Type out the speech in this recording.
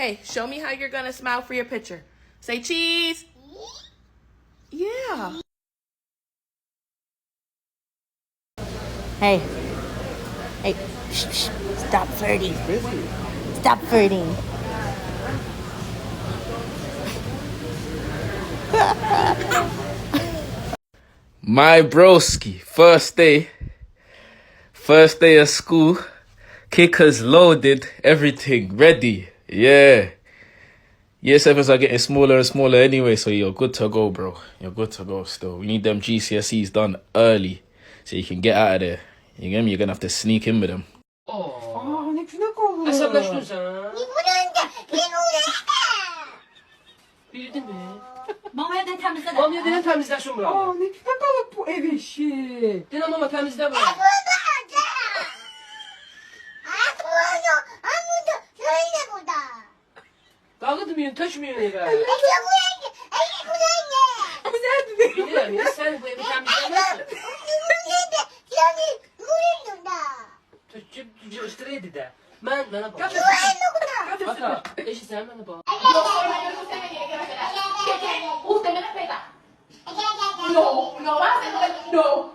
Hey, show me how you're gonna smile for your picture. Say cheese. Yeah. Hey. Hey. Shh, shh. Stop flirting. Stop flirting. My broski, first day of school, kickers loaded, everything ready, yeah. Year 7s are getting smaller and smaller anyway, so you're good to go, bro. You're good to go still. We need them GCSEs done early, so you can get out of there. You get me? You're gonna have to sneak in with them. Ne güne kaldı. Hesaplaştın sen. Bildin mi? Mamaya da temizle de. Mamya denen temizlesin bura. Ne güne kaldı bu ev işi. Denen mama temizle bura. Dağıtmıyorsun, taşmıyorsun eve. Biliyorum ya, sen bu evi temizlemezsin. Tüccar ısırıydı da. Ben bana bak. Hatta eşi sen bana bak. No, no, no,